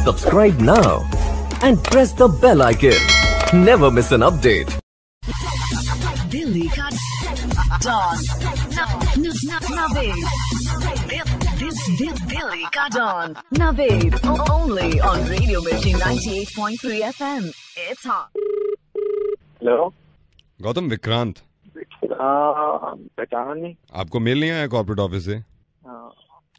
Subscribe now and press the bell icon. Never miss an update. Billy का Dawn Naveed. Billy का Dawn Naveed. Only on Radio Mirchi 98.3 FM. It's hot. Hello Gautam Vikrant, पहचाना नहीं। आपको mail नहीं आया corporate office से?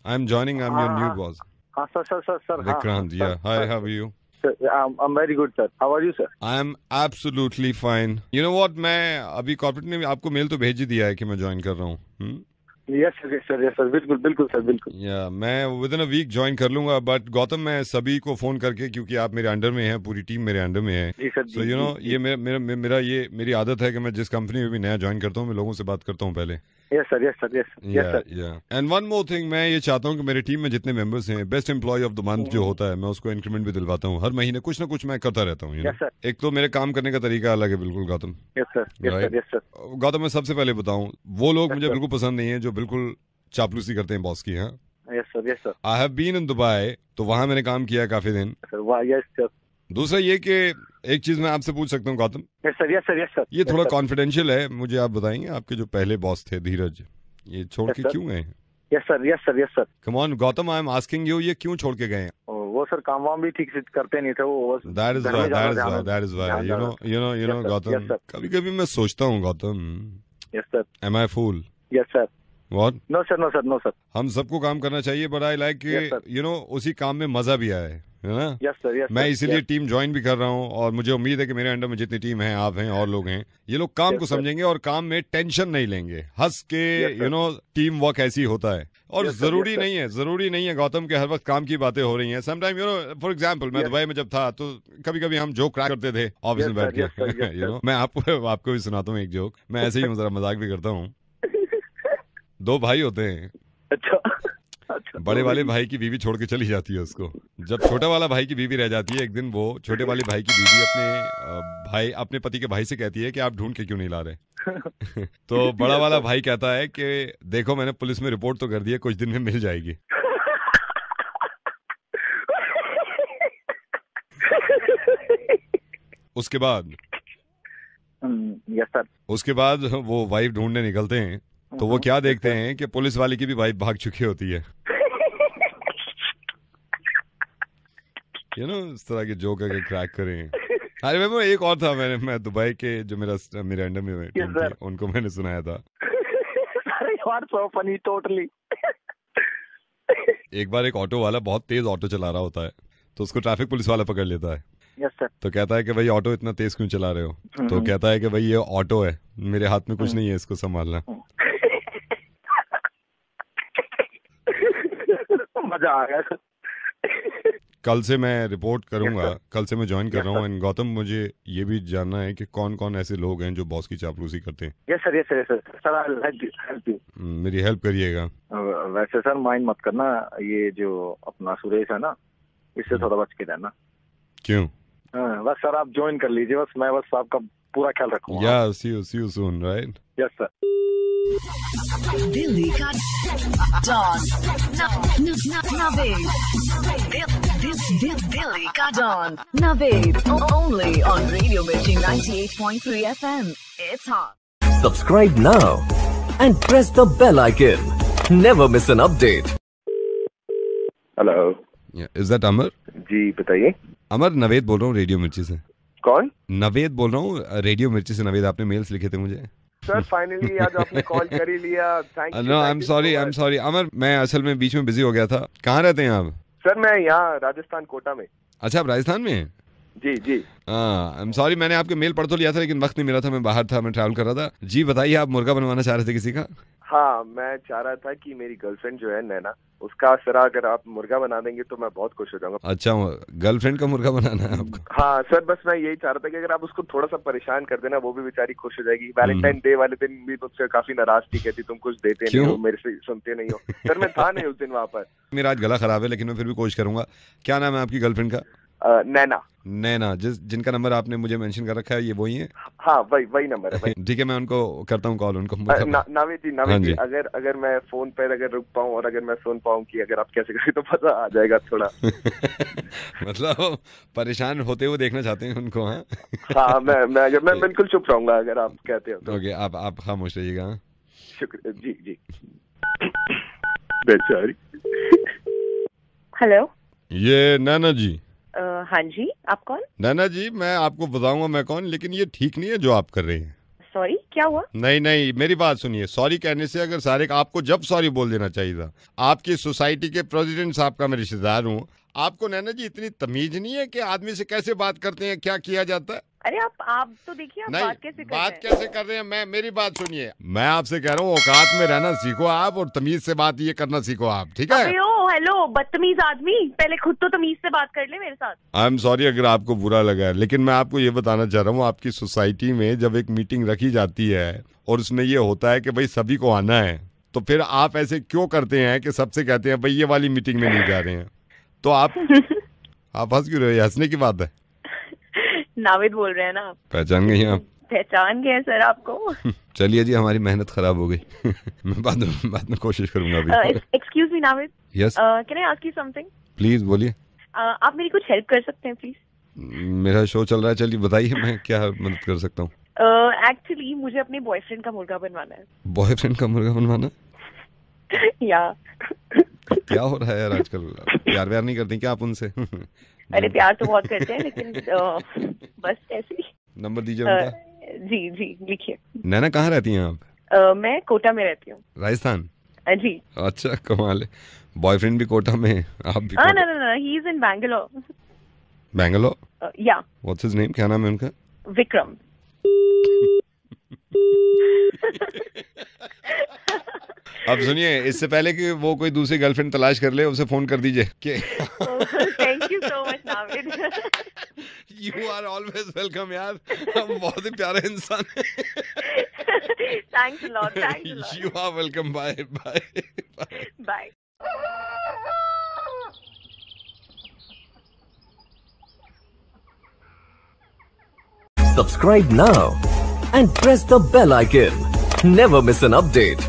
I am joining, I am your new boss. हाँ sir Vikrant, yeah hi, how are you? I'm very good sir. How are you sir? I am absolutely fine. You know what, मैं अभी corporate ने आपको mail तो भेज ही दिया है कि मैं ज्वाइन कर रहा हूँ। Yes sir, बिल्कुल सर, बिल्कुल। या मैं within a week join कर लूंगा। बट गौतम, मैं सभी को फोन करके, क्योंकि आप मेरे अंडर में हैं, पूरी टीम मेरे अंडर में है, जी सर। सो यू नो ये मेरी आदत है कि मैं जिस कंपनी में भी नया ज्वाइन करता हूँ, मैं लोगों से बात करता हूँ पहले। Yes sir. And one more thing, मैं ये चाहता हूँ कि मेरी टीम में जितने मेंबर्स हैं, best employee of the month जो होता है, मैं उसको इंक्रीमेंट भी दिलवाता हूँ। हर महीने कुछ ना कुछ मैं करता रहता हूँ। Yes sir. एक तो मेरे काम करने का तरीका अलग है बिल्कुल गौतम। Yes sir. गौतम, मैं सबसे पहले बताऊँ, वो लोग मुझे बिल्कुल पसंद नहीं है जो बिल्कुल चापलूसी करते हैं बॉस की। हाँ, Yes sir. I have been in Dubai, तो वहां मैंने काम किया काफी दिन। Yes sir. दूसरा ये कि एक चीज मैं आपसे पूछ सकता हूँ गौतम, Yes sir. ये थोड़ा कॉन्फिडेंशियल है, मुझे आप बताएंगे आपके जो पहले बॉस थे धीरज, ये छोड़ के क्यों गए? Yes sir. Come on Gautam, I am asking you, ये क्यों छोड़ के गए? वो सर काम वाम भी ठीक से करते नहीं थे वो। That is why you know Gautam, कभी कभी मैं सोचता हूँ Gautam, Yes sir. Am I fool? Yes sir. What? No sir. हम सबको काम करना चाहिए, but I like you know उसी काम में मजा भी आए, है ना? Yes sir. मैं इसीलिए टीम ज्वाइन भी कर रहा हूँ, और मुझे उम्मीद है कि मेरे अंडर में जितनी टीम है, आप हैं और लोग हैं, ये लोग काम को समझेंगे और काम में टेंशन नहीं लेंगे, हंस के यू नो टीम वर्क ऐसी होता है। और जरूरी नहीं है गौतम के हर वक्त काम की बातें हो रही हैं। Sometime you know, for example, मैं दुबई में जब था तो कभी कभी हम जोक क्रैक करते थे ऑफिस में बैठ के। यू नो, मैं आपको भी सुनाता हूँ एक जोक। मैं ऐसे ही मजाक भी करता हूँ। दो भाई होते हैं। अच्छा। बड़े वाले भाई की बीवी छोड़ के चली जाती है उसको। जब छोटा वाला भाई की बीवी रह जाती है, एक दिन वो छोटे वाले भाई की बीवी अपने पति के भाई से कहती है कि आप ढूंढ के क्यों नहीं ला रहे? तो बड़ा वाला भाई कहता है कि देखो, मैंने पुलिस में रिपोर्ट तो कर दी है, कुछ दिन में मिल जाएगी। उसके बाद वो वाइफ ढूंढने निकलते हैं, तो वो क्या देखते हैं कि पुलिस वाले की भी वाइफ भाग चुकी होती है। यू नो, इस तरह के जोक अगर क्रैक करें। अरे मैं एक और था, मैं दुबई के जो मेरे अंडर में टीम थी, उनको मैंने सुनाया था। Funny totally. एक बार एक ऑटो वाला बहुत तेज ऑटो चला रहा होता है, तो उसको ट्रैफिक पुलिस वाला पकड़ लेता है। Yes sir. तो कहता है कि भाई ऑटो इतना तेज क्यों चला रहे हो? तो कहता है कि भाई ये ऑटो है, मेरे हाथ में कुछ नहीं है इसको संभालना। मजा आ गया। कल से मैं रिपोर्ट करूंगा, कल से मैं ज्वाइन कर रहा हूँ। एंड गौतम, मुझे ये भी जानना है कि कौन कौन ऐसे लोग हैं जो बॉस की चापलूसी करते हैं। Yes sir. Help you. मेरी हेल्प करिएगा। वैसे सर माइंड मत करना, ये जो अपना सुरेश है ना, इससे थोड़ा बच के रहना। क्यों? बस सर आप ज्वाइन कर लीजिए, मैं बस आपका पूरा ख्याल रखूंगा। Yeah see you soon, right? Yes sir. Billy का Dawn Naveed. Billy का Dawn Naveed. Only on Radio Mirchi 98.3 FM. It's hot. Subscribe now and press the bell icon. Never miss an update. Hello, is that Amar? जी बताइए। अमर, नवेद बोल रहा हूँ radio मिर्ची से। कौन? नवेद बोल रहा हूँ रेडियो मिर्ची से। नवेद, आपने मेल्स लिखे थे मुझे। सर फाइनली आज आपने कॉल कर ही लिया। Thank you. No, I am sorry Amar, मैं असल में बीच में बिजी हो गया था। कहाँ रहते हैं आप? सर मैं यहाँ राजस्थान कोटा में। अच्छा, आप राजस्थान में हैं? जी। आई एम सॉरी, मैंने आपके मेल पढ़ तो लिया था, लेकिन वक्त नहीं मिला था, मैं बाहर था, मैं ट्रैवल कर रहा था। जी बताइए, आप मुर्गा बनवाना चाह रहे थे किसी का? हाँ, मैं चाह रहा था कि मेरी गर्लफ्रेंड जो है नैना, उसका सर अगर आप मुर्गा बना देंगे तो मैं बहुत खुश हो जाऊंगा। अच्छा, गर्लफ्रेंड का मुर्गा बनाना है आपको? हाँ सर, बस मैं यही चाह रहा था कि अगर आप उसको थोड़ा सा परेशान कर देना, वो भी बेचारी खुश हो जाएगी। वैलेंटाइन डे वाले दिन भी मुझसे काफी नाराज थी, कहती तुम कुछ देते नहीं हो, मेरे से सुनते नहीं हो। सर मैं था नहीं उस दिन वहाँ पर। मेरा आज गला खराब है, लेकिन मैं फिर भी कोशिश करूंगा। क्या नाम है आपकी गर्लफ्रेंड का? नैना। नैना, जिनका नंबर आपने मुझे मेंशन कर रखा है, ये वही है? हाँ, वही नंबर है। ठीक है, मैं उनको करता हूँ कॉल, उनको नावेद जी, अगर मैं फोन पर अगर रुक पाऊँ और अगर मैं सुन पाऊँ कि अगर आप कैसे करें तो पता आ जाएगा थोड़ा। मतलब परेशान होते हुए देखना चाहते हैं उनको? हाँ हाँ, मैं बिल्कुल चुप रहूंगा अगर आप कहते हो तो। ओके, आप खामोश रहिएगा। शुक्रिया जी। बेचारी। हेलो, ये नैना जी? हाँ जी, आप कौन? नैना जी, मैं आपको बताऊंगा मैं कौन, लेकिन ये ठीक नहीं है जो आप कर रही हैं। सॉरी, क्या हुआ? नहीं, मेरी बात सुनिए। सॉरी कहने से अगर सारे आपको जब सॉरी बोल देना चाहिए था। आपकी सोसाइटी के प्रेसिडेंट साहब का मैं रिश्तेदार हूँ। आपको नैना जी इतनी तमीज नहीं है कि आदमी से कैसे बात करते हैं, क्या किया जाता है? अरे आप तो देखिए, आप बात कैसे कर रहे हैं? मेरी बात सुनिए, मैं आपसे कह रहा हूँ औकात में रहना सीखो आप, और तमीज से बात ये करना सीखो आप, ठीक है? हेलो बदतमीज आदमी, पहले खुद तो तमीज से बात कर ले मेरे साथ। आई एम सॉरी अगर आपको बुरा लगा है, लेकिन मैं आपको ये बताना चाह रहा हूँ, आपकी सोसाइटी में जब एक मीटिंग रखी जाती है और उसमें ये होता है कि भाई सभी को आना है, तो फिर आप ऐसे क्यों करते हैं कि सबसे कहते हैं भाई ये वाली मीटिंग में नहीं जा रहे हैं? तो आप हंस क्यों रहे हो? हंसने की बात है। नावेद बोल रहे हैं ना आप? पहचान गई आप? पहचान गए सर आपको। चलिए जी, हमारी मेहनत खराब हो गई। मैं बाद में कोशिश करूंगा अभी। Excuse me Naved. Yes, can I ask you something? Please बोलिए। आप मेरी कुछ हेल्प कर सकते हैं प्लीज? मेरा शो चल रहा है, चलिए बताइए मैं क्या मदद कर सकता हूँ। एक्चुअली मुझे अपने बॉयफ्रेंड का मुर्गा बनवाना है। बॉयफ्रेंड का मुर्गा बनवाना? या क्या हो रहा है यार आजकल? प्यार व्यार नहीं करती क्या आप उनसे? अरे प्यार तो बहुत करते हैं, लेकिन बस ऐसे ही। नंबर दीजिए उनका। जी लिखिए। नैना, कहाँ रहती हैं आप? मैं कोटा में रहती हूँ। राजस्थान? जी। अच्छा, कमाल है। बॉयफ्रेंड भी कोटा में, आप भी? No, he is in Bangalore. Bangalore? या। What's his name? क्या नाम है उनका? विक्रम। अब सुनिए, इससे पहले कि वो कोई दूसरी गर्लफ्रेंड तलाश कर ले, उसे फोन कर दीजिए कि thank you so much Naved. You are always welcome यार, हम बहुत ही प्यारे इंसान हैं। Thanks a lot. You are welcome. Bye. Subscribe now and press the bell icon. Never miss an update.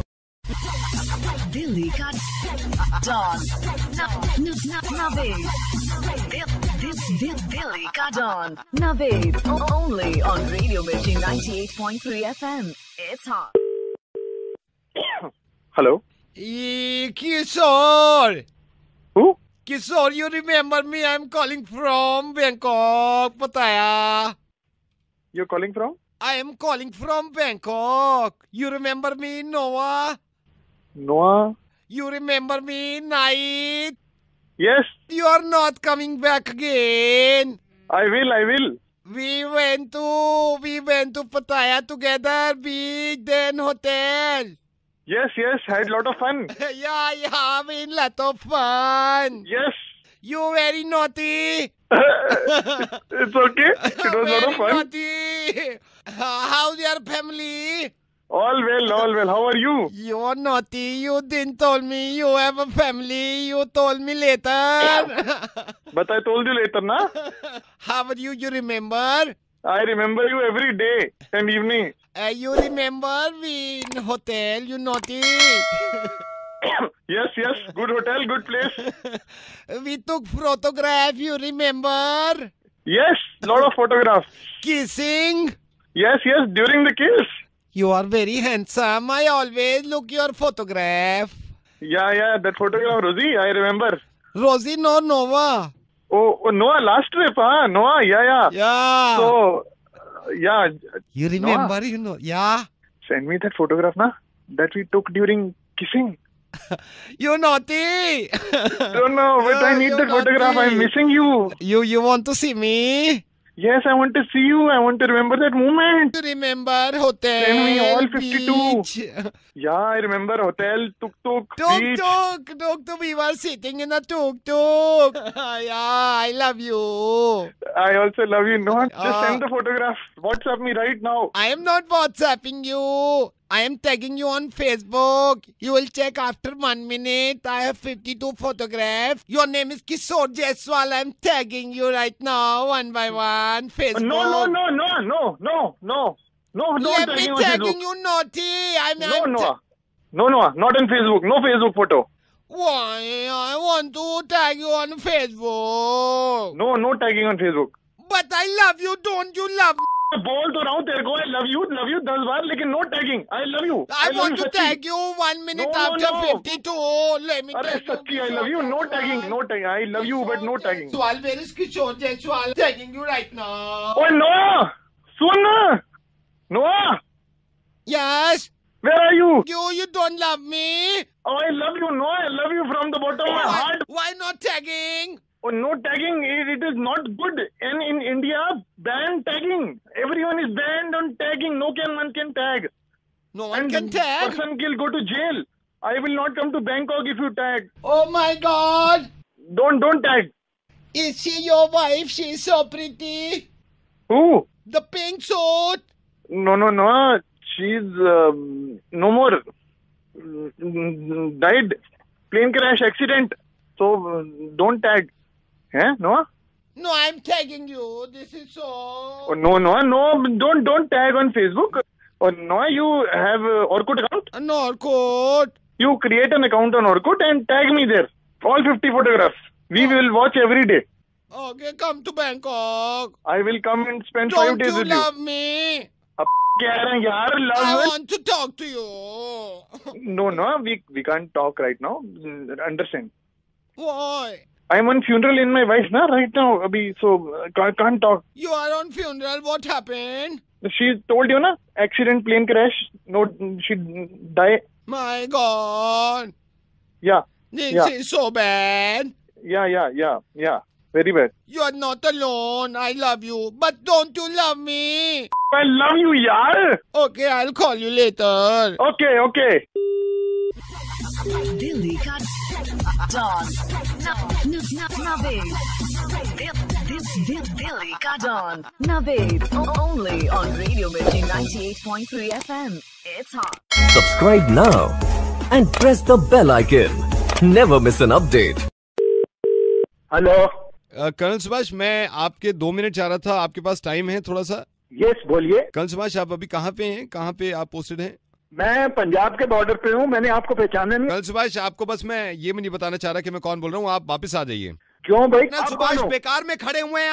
Delhi ka Dawn. Naveed. Delhi ka Dawn. Naveed. Only on Radio Mirchi 98.3 FM. It's hot. Hello. Kishore. Who? Kishore, you remember me? I'm calling from Bangkok. Pataya. You're calling from? I am calling from Bangkok. You remember me, Noah? Noah? You remember me, Night? Yes. You are not coming back again. I will. We went to Pattaya together, beach, then hotel. Yes, had lot of fun. Yeah, we had lot of fun. Yes. You very naughty. It's okay. It was lot of fun. Naughty. How's your family? All well. How are you? You're naughty. You didn't tell me you have a family. You told me later. But I told you later, na? How are you? You remember? I remember you every day and evening. You remember we in hotel? You naughty. Yes. Good hotel, good place. We took photograph. You remember? Yes, lot of photographs. Kissing. Yes, during the kiss. You are very handsome. I always look your photograph. Yeah, that photograph, Rosie, I remember. Rosie, no, Noah. Oh, Noah, last trip, huh? Noah, yeah. Yeah. So, yeah. You remember, Noah, you know, yeah. Send me that photograph, na? That we took during kissing. You naughty. Don't know, but I need that photograph. I'm missing you. You want to see me? Yes, I want to see you. I want to remember that moment. To remember hotel. Send me all 52. Beach. Yeah, I remember hotel, tuk-tuk, beach. Tuk-tuk. We were sitting in a tuk-tuk. Yeah, I love you. I also love you. No, just send the photograph. WhatsApp me right now. I am not WhatsApping you. I am tagging you on Facebook. You will check after 1 minute. I have 52 photographs. Your name is Kishore Jaiswal. I am tagging you right now, one by one. Facebook. No. Let me tagging you, naughty. No, not on Facebook. No Facebook photo. Why? I want to tag you on Facebook. No tagging on Facebook. But I love you. Don't you love me? बोल तो रहा हूँ तेरे को I love you 10 बार, लेकिन no tagging. I love you. I want to tag you 1 minute after 52. Let me अरे सच्ची I love you. No tagging. I love you but no tagging. Jaiswal, where is Kishore Jaiswal? Tagging you right now. Oh no! Soon Noah. Yes. Where are you? You don't love me. Oh, I love you. No, I love you from the bottom of my heart. Why not tagging? Oh, no tagging. It is not good. And in India, ban tagging. Everyone is banned on tagging. No one can tag. No one can tag? Person will go to jail. I will not come to Bangkok if you tag. Oh my God. Don't tag. Is she your wife? She's so pretty. Who? The pink suit. No. She's no more. Died. Plane crash accident. So don't tag. No? No, I'm tagging you. This is so... Oh, no. Don't tag on Facebook. Oh, no, you have Orkut account? No, Orkut. You create an account on Orkut and tag me there. All 50 photographs. We will watch every day. Okay, come to Bangkok. I will come and spend 5 days with you. Don't you love me? I want to talk to you. No, we can't talk right now. Understand? Why? I'm on funeral in my wife right now, abhi, so can't talk. You are on funeral. What happened? She told you, na? Accident, plane crash. No, she die. My God. Yeah. This is so bad. Yeah. Very bad. You are not alone. I love you. But don't you love me? I love you, yaar. Okay, I'll call you later. Okay. Delhi ka Dawn. Naved. Delhi ka Dawn. Naved. Only on Radio Mirchi 98.3 FM. It's hot. Subscribe now and press the bell icon. Never miss an update. Hello colonel Subhash, मैं आपके 2 minute चाह रहा था, आपके पास time है थोड़ा सा? Yes, बोलिए। कर्नल सुभाष, आप अभी कहाँ पे हैं? कहाँ पे आप पोस्टेड हैं? मैं पंजाब के बॉर्डर पे हूँ। मैंने आपको पहचाना नहीं। कर्नल सुभाष, आपको बस मैं ये नहीं बताना चाह रहा कि मैं कौन बोल रहा हूँ। आप वापस आ जाइए। क्यों भाई? सुभाष, बेकार में खड़े हुए हैं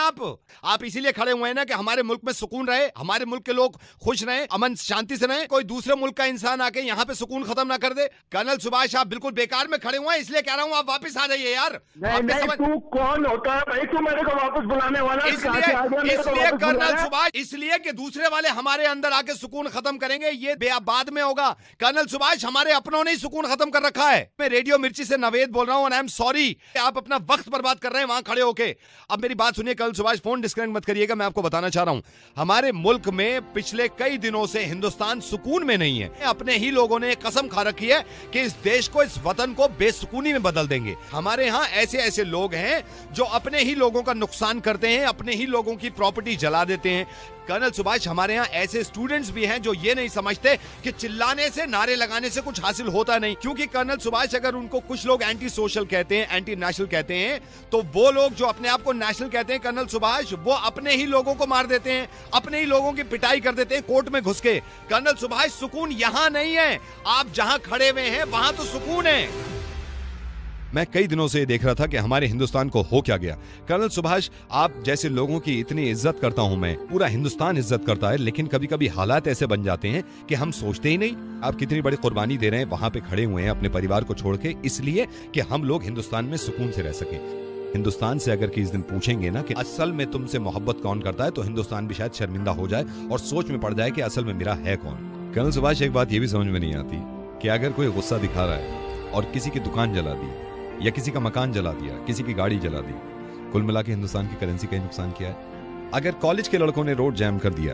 आप इसीलिए खड़े हुए हैं ना कि हमारे मुल्क में सुकून रहे, हमारे मुल्क के लोग खुश रहे, अमन शांति से रहे, कोई दूसरे मुल्क का इंसान आके यहाँ पे सुकून खत्म ना कर दे। कर्नल सुभाष, आप बिल्कुल बेकार में खड़े हुए हैं, इसलिए कह रहा हूँ आप वापस आ जाइए यार। नहीं, तू कौन होता है भाई? तू मेरे को वापस बुलाने वाला? इसलिए कर्नल सुभाष, इसलिए कि दूसरे वाले हमारे अंदर आके सुकून खत्म करेंगे, ये बाद में होगा। कर्नल सुभाष, हमारे अपनों ने ही सुकून खत्म कर रखा है। मैं रेडियो मिर्ची से नवेद बोल रहा हूँ और आई एम सॉरी, आप अपना वक्त बर्बाद कर रहे हैं वहां खड़े होके। अब मेरी बात सुनिए कर्नल सुभाष, फोन डिस्कनेक्ट मत करिएगा। मैं आपको बताना चाह रहा हूं, हमारे मुल्क में पिछले कई दिनों से हिंदुस्तान सुकून में नहीं है। अपने ही लोगों ने कसम खा रखी है कि इस देश को, इस वतन को बेसुकूनी में बदल देंगे। हमारे यहाँ ऐसे लोग हैं जो अपने ही लोगों का नुकसान करते हैं, अपने ही लोगों की प्रॉपर्टी जला देते हैं। कर्नल सुभाष, हमारे यहाँ ऐसे स्टूडेंट्स भी हैं जो ये नहीं समझते कि चिल्लाने से, नारे लगाने से कुछ हासिल होता नहीं। क्योंकि कर्नल सुभाष, अगर उनको कुछ लोग एंटी सोशल कहते हैं, एंटी नेशनल कहते हैं, तो वो लोग जो अपने आप को नेशनल कहते हैं कर्नल सुभाष, वो अपने ही लोगों को मार देते हैं, अपने ही लोगों की पिटाई कर देते हैं कोर्ट में घुस के। कर्नल सुभाष, सुकून यहाँ नहीं है। आप जहां खड़े हुए हैं वहां तो सुकून है। मैं कई दिनों से देख रहा था कि हमारे हिंदुस्तान को हो क्या गया। कर्नल सुभाष, आप जैसे लोगों की इतनी इज्जत करता हूं मैं, पूरा हिंदुस्तान इज्जत करता है, लेकिन कभी कभी हालात ऐसे बन जाते हैं कि हम सोचते ही नहीं। आप कितनी बड़ी कुर्बानी दे रहे हैं, वहां पे खड़े हुए हैं अपने परिवार को छोड़ के, इसलिए कि हम लोग हिंदुस्तान में सुकून से रह सके। हिंदुस्तान से अगर किसी दिन पूछेंगे ना कि असल में तुमसे मोहब्बत कौन करता है, तो हिंदुस्तान भी शायद शर्मिंदा हो जाए और सोच में पड़ जाए कि असल में मेरा है कौन। कर्नल सुभाष, एक बात ये भी समझ में नहीं आती कि अगर कोई गुस्सा दिखा रहा है और किसी की दुकान जला दी, या किसी का मकान जला दिया, किसी की गाड़ी जला दी, कुल मिला के हिंदुस्तान की करेंसी का ही नुकसान किया है। अगर कॉलेज के लड़कों ने रोड जैम कर दिया,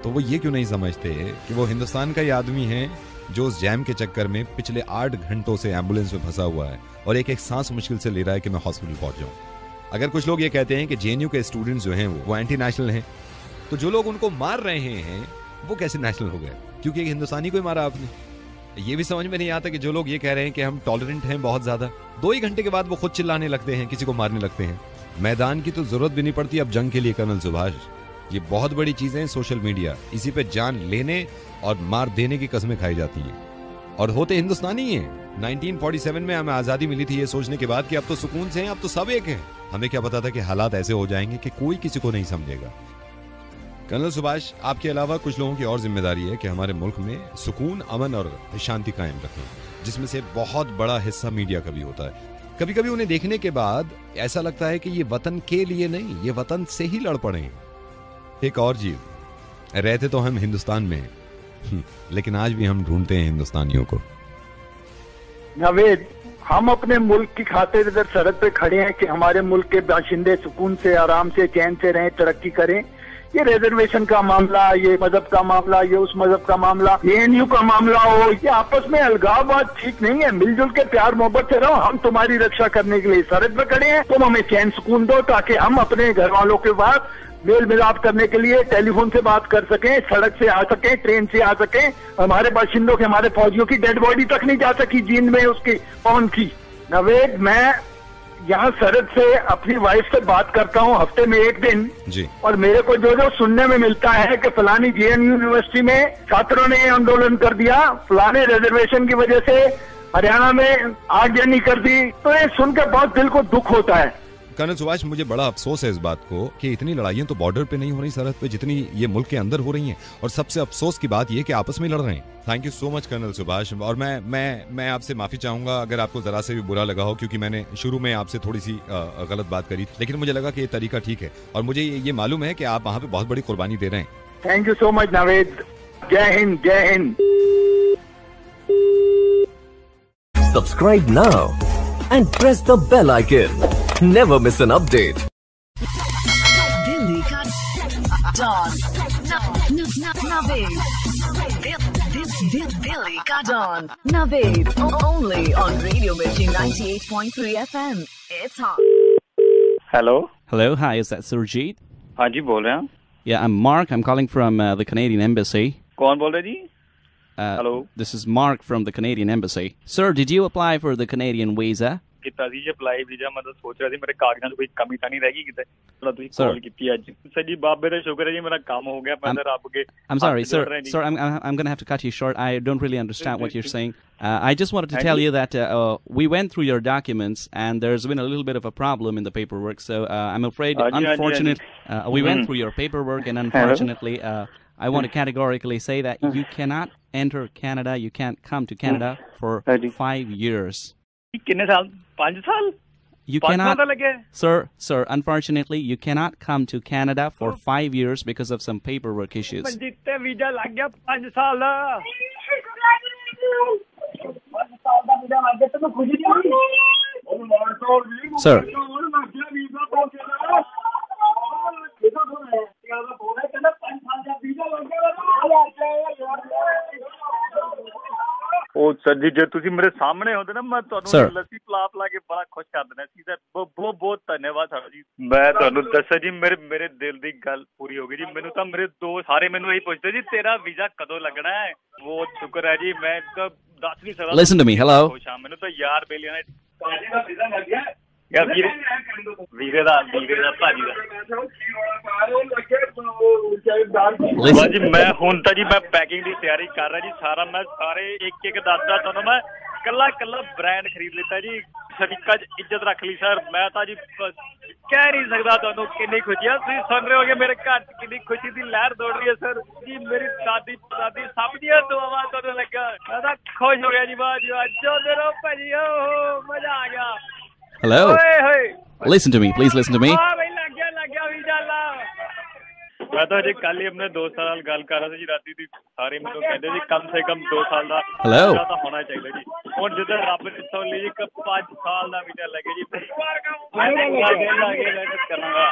तो वो ये क्यों नहीं समझते कि वो हिंदुस्तान का ही आदमी है जो उस जैम के चक्कर में पिछले 8 घंटों से एम्बुलेंस में फंसा हुआ है और एक सांस मुश्किल से ले रहा है कि मैं हॉस्पिटल पहुंच जाऊं। अगर कुछ लोग ये कहते हैं कि जेएनयू के स्टूडेंट्स जो हैं वो एंटी नेशनल हैं, तो जो लोग उनको मार रहे हैं वो कैसे नेशनल हो गए? क्योंकि एक हिंदुस्तानी को ही मारा आपने। ये भी समझ में नहीं आता कि जो लोग ये कह रहे हैं कि हम टॉलरेंट हैं बहुत ज्यादा, 2 ही घंटे के बाद वो खुद चिल्लाने लगते हैं, किसी को मारने लगते हैं। मैदान की तो जरूरत भी नहीं पड़ती अब जंग के लिए कर्नल सुभाष। ये बहुत बड़ी चीजें हैं सोशल मीडिया, इसी पे जान लेने और मार देने की कस्में खाई जाती हैं। और होते हिंदुस्तानी ही हैं। 1947 में हमें आजादी मिली थी ये सोचने के बाद कि अब तो सुकून से हैं, अब तो सब एक हैं। हमें क्या पता था कि हालात ऐसे हो जाएंगे कि कोई किसी को नहीं समझेगा। कर्नल सुभाष, आपके अलावा कुछ लोगों की और जिम्मेदारी है कि हमारे मुल्क में सुकून, अमन और शांति कायम रखें, जिसमें से बहुत बड़ा हिस्सा मीडिया का भी होता है। कभी कभी उन्हें देखने के बाद ऐसा लगता है कि ये वतन के लिए नहीं, ये वतन से ही लड़ पड़े हैं। एक और जीव, रहते तो हम हिंदुस्तान में हैं, लेकिन आज भी हम ढूंढते हैं हिंदुस्तानियों को। नवेद, हम अपने मुल्क की खातिर इधर सड़क पे खड़े हैं कि हमारे मुल्क के बाशिंदे सुकून से, आराम से, चैन से रहें, तरक्की करें। ये रिजर्वेशन का मामला, ये मजहब का मामला, ये उस मजहब का मामला, ANU का मामला हो, ये आपस में अलगाववाद ठीक नहीं है। मिलजुल के प्यार मोहब्बत से रहो। हम तुम्हारी रक्षा करने के लिए सड़क पे खड़े हैं, तुम हमें चैन सुकून दो ताकि हम अपने घर वालों के बाद मेल मिलाप करने के लिए टेलीफोन से बात कर सकें, सड़क से आ सकें, ट्रेन से आ सकें। हमारे बाशिंदों के, हमारे फौजियों की डेड बॉडी तक नहीं जा सकी जींद में उसकी पौन की। नवेद, मैं यहाँ सड़क से अपनी वाइफ से बात करता हूँ हफ्ते में 1 दिन जी। और मेरे को जो जो सुनने में मिलता है कि फलानी JNU यूनिवर्सिटी में छात्रों ने आंदोलन कर दिया, फलाने रिजर्वेशन की वजह से हरियाणा में आगजनी कर दी, तो ये सुन के बहुत दिल को दुख होता है। कर्नल सुभाष, मुझे बड़ा अफसोस है इस बात को कि इतनी लड़ाइयां तो बॉर्डर पे नहीं हो रही सरहद पे, जितनी ये मुल्क के अंदर हो रही हैं। और सबसे अफसोस की बात ये कि आपस में लड़ रहे हैं। Thank you so much colonel Subhash. और मैं आपसे माफी चाहूंगा अगर आपको जरा से भी बुरा लगा हो, क्योंकि मैंने शुरू में आपसे थोड़ी सी गलत बात करी, लेकिन मुझे लगा कि ये तरीका ठीक है और मुझे ये मालूम है कि आप वहाँ पे बहुत बड़ी कुर्बानी दे रहे हैं। Thank you so much Naved. जय हिंद, जय Hind. Subscribe now and press the bell icon. Never miss an update. Delhi ka Dawn. Naved. Delhi ka Dawn. Naved. Only on Radio Mirchi 98.3 FM. It's hot. Hello. Hello, hi, is that Surjit? हाँ जी, बोल रहे हैं। Yeah, I'm Mark. I'm calling from the Canadian Embassy. कौन बोल रहे जी? Hello. This is Mark from the Canadian Embassy. Sir, did you apply for the Canadian visa? कितना जी apply visa, मैं तो सोच रहा थी मेरे कागजात में कोई कमी तो नहीं रहेगी किते, थोड़ा तुझे कॉल की आज। सर जी, बाबे दा शुक्र है जी, मेरा काम हो गया। मैं सर आपके I'm sorry, sir. I'm going to have to cut you short. I don't really understand what you're saying. I just wanted to tell you that we went through your documents and there's been a little bit of a problem in the paperwork. So I'm afraid, we went through your paperwork and unfortunately, I want to categorically say that you cannot enter Canada. You can't come to Canada for 5 years. कितने साल? 5 साल? You cannot, sir, unfortunately, you cannot come to Canada for 5 years because of some paperwork issues. जितने visa लग गया 5 साल। Sir. ओ sir जी, जो तुसी मेरे सामने होते ना, मैं ਤੁਹਾਨੂੰ ਲੱਸੀ ਪਲਾ ਪਲਾ ਕੇ ਬੜਾ ਖੁਸ਼ ਕਰ ਦੇਣਾ ਸੀ ਸਰ। ਬਹੁਤ ਬਹੁਤ ਧੰਨਵਾਦ ਸਰ ਜੀ। ਮੈਂ ਤੁਹਾਨੂੰ ਦੱਸਿਆ ਜੀ, ਮੇਰੇ ਦਿਲ ਦੀ ਗੱਲ ਪੂਰੀ ਹੋ ਗਈ ਜੀ। ਮੈਨੂੰ ਤਾਂ ਮੇਰੇ ਦੋਸਤ ਸਾਰੇ ਮੈਨੂੰ ਇਹੀ ਪੁੱਛਦੇ ਜੀ, ਤੇਰਾ ਵੀਜ਼ਾ ਕਦੋਂ ਲੱਗਣਾ ਹੈ? ਬਹੁਤ ਸ਼ੁਕਰ ਹੈ ਜੀ, ਮੈਂ ਤਾਂ 10 ਨਹੀਂ ਸਕਦਾ। Listen to me, hello. ਮੈਨੂੰ ਤਾਂ ਯਾਰ ਬੇਲੀਆਂ ਨੇ ਕਾਜੇ ਦਾ ਵੀਜ਼ਾ ਲੱਗ ਗਿਆ ਯਾਰ। ਵੀਰੇ ਦਾ ਭਾਜੀ ਦਾ ਜੀ। ਮੈਂ ਹੁਣ ਤਾਂ ਜੀ ਮੈਂ ਪੈਕਿੰਗ ਦੀ ਤਿਆਰੀ ਕਰ ਰਿਹਾ ਜੀ। ਸਾਰਾ ਮੈਂ ਸਾਰੇ ਇੱਕ ਦੱਸਦਾ ਤੁਹਾਨੂੰ। ਮੈਂ ਕੱਲਾ ਬ੍ਰਾਂਡ ਖਰੀਦ ਲਿੱਤਾ ਜੀ। ਸਰੀਕਾ 'ਚ ਇੱਜ਼ਤ ਰੱਖ ਲਈ ਸਰ। ਮੈਂ ਤਾਂ ਜੀ ਕਹਿ ਨਹੀਂ ਸਕਦਾ ਤੁਹਾਨੂੰ ਕਿੰਨੀ ਖੁਸ਼ੀ ਆ। ਤੁਸੀਂ ਸੁਣ ਰਹੇ ਹੋਗੇ ਮੇਰੇ ਘਰ 'ਚ ਕਿੰਨੀ ਖੁਸ਼ੀ ਦੀ ਲਹਿਰ ਦੌੜ ਰਹੀ ਹੈ ਸਰ ਜੀ। ਮੇਰੀ ਦਾਦੀ ਸਭ ਦੀਆਂ ਦੁਆਵਾਂ ਤੁਹਾਨੂੰ ਲੱਗਾ। ਮੈਂ ਤਾਂ ਖੁਸ਼ ਹੋ ਗਿਆ ਜੀ। ਬਾਅਦ ਜੋ ਦੇਰੋ ਭਾਜੀ, ਮਜ਼ਾ ਆ ਗਿਆ। Hello. Listen to me, please listen to me. मैं तो अजे कल ही अपने दोस्त नाल गल कर रहा था जी राती दी। सारे मैनूं कहंदे जी कम से कम 2 साल दा वीजा तो होना चाहिए जी। हुण जिद्दां रब ने इत्थों ली जी 5 साल दा वीजा लगे जी। मैं मेहनत करांगा,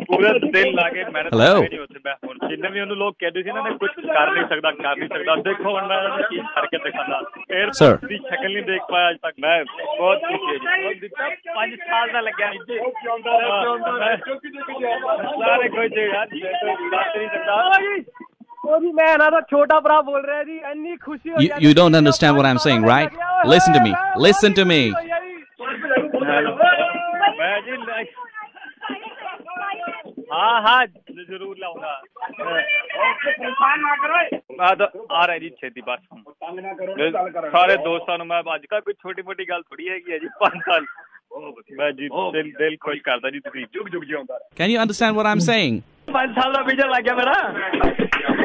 पूरा दिल ला के मेहनत करेंगे जी। मैं हुण जिन्ने भी उन्होंने लोग कहते थे ना कुछ कर नहीं सकता देखो हुण मैं की करके दिखाना एयरपोर्ट की शक्ल नहीं देख पाया आज तक मैं बहुत खुशी है जी 5 साल दा लग्या जी सारे कोई जी यार बात नहीं सकता मैं ना तो छोटा भरा बोल रहा है जी इतनी खुशी हो You don't understand what I'm saying, right? Listen to me. मैं जी हाँ जरूर लाऊंगा आ रहा जी छेती बस सारे दोस्तों मैं अजकल कोई छोटी मोटी गल थोड़ी है जी 5 साल मैं जी दिल खुश करता जी तुसी जुग जिਉਂਦਾ Can you understand what I'm saying? 5 साल का वीजा लग गया मेरा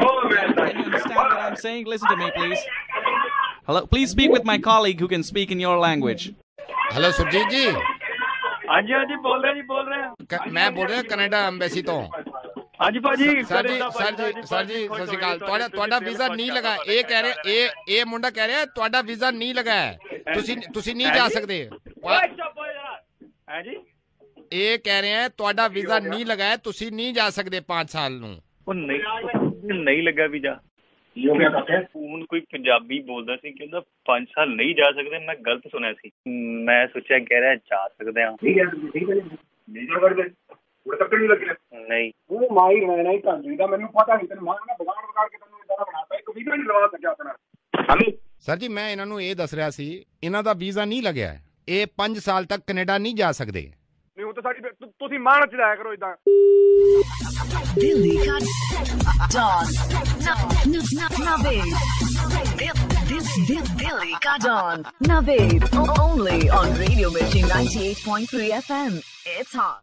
Can you understand what I'm saying? Listen to me, please. Hello, please speak with my colleague who can speak in your language. Hello Surjeet ji हाँ जी बोल रहे मैं बोल ਰਿਹਾ ਕੈਨੇਡਾ ਐਮਬੈਸੀ ਤੋਂ हाँ जी भाजी ਸਰ ਜੀ ਸਤਿ ਸ਼੍ਰੀ ਅਕਾਲ ਤੁਹਾਡਾ ਵੀਜ਼ਾ ਨਹੀਂ ਲਗਾ ਇਹ ਕਹਿ ਰਿਹਾ ਇਹ ਮੁੰਡਾ ਕਹਿ ਰਿਹਾ ਤੁਹਾਡਾ ਵੀਜ਼ਾ ਨਹੀਂ ਲਗਾ ਤੁਸੀਂ ਨਹੀਂ ਜਾ ਸਕਦੇ ਹੈ ਜੀ ਇਹ ਕਹਿ ਰਿਹਾ ਤੁਹਾਡਾ ਵੀਜ਼ਾ ਨਹੀਂ ਲਗਾ ਤੁਸੀਂ ਨਹੀਂ ਜਾ ਸਕਦੇ 5 ਸਾਲ ਨੂੰ ਉਹ ਨਹੀਂ ਲੱਗਾ ਵੀਜ਼ਾ ਹੁਣ ਕੋਈ ਪੰਜਾਬੀ ਬੋਲਦਾ ਸੀ ਕਿ ਉਹਦਾ 5 ਸਾਲ ਨਹੀਂ ਜਾ ਸਕਦੇ ਮੈਂ ਗਲਤ ਸੁਣਿਆ ਸੀ ਮੈਂ ਸੋਚਿਆ ਕਹਿ ਰਿਹਾ ਜਾ ਸਕਦੇ ਹਾਂ ਨਹੀਂ ਜਾ ਸਕਦੇ ਉਹ ਤੱਕ ਨਹੀਂ ਲੱਗਿਆ ਨਹੀਂ ਉਹ ਮਾਈ ਰਹਿਣਾ ਹੀ ਕੰਜਰੀ ਦਾ ਮੈਨੂੰ ਪਤਾ ਨਹੀਂ ਤੈਨੂੰ ਮਾਂ ਨੇ ਵਿਗਾੜ ਕੇ ਤੈਨੂੰ ਇਦਾਂ ਦਾ ਬਣਾਤਾ ਇੱਕ ਵੀਜ਼ਾ ਨਹੀਂ ਲਵਾ ਸਕਿਆ ਆਪਣਾ ਸਰ ਜੀ ਮੈਂ ਇਹਨਾਂ ਨੂੰ ਇਹ ਦੱਸ ਰਿਹਾ ਸੀ ਇਹਨਾਂ ਦਾ ਵੀਜ਼ਾ ਨਹੀਂ ਲੱਗਿਆ ਇਹ 5 ਸਾਲ ਤੱਕ ਕੈਨੇਡਾ ਨਹੀਂ ਜਾ ਸਕਦੇ ਨਹੀਂ ਉਹ ਤਾਂ ਸਾਡੀ ਤੁਸੀਂ ਮਾਣ ਚ ਜਾਇਆ ਕਰੋ ਇਦਾਂ Delhi ka Dawn. Naved. Delhi ka Dawn. Naved. Only on Radio Mirchi 98.3 FM. It's hot.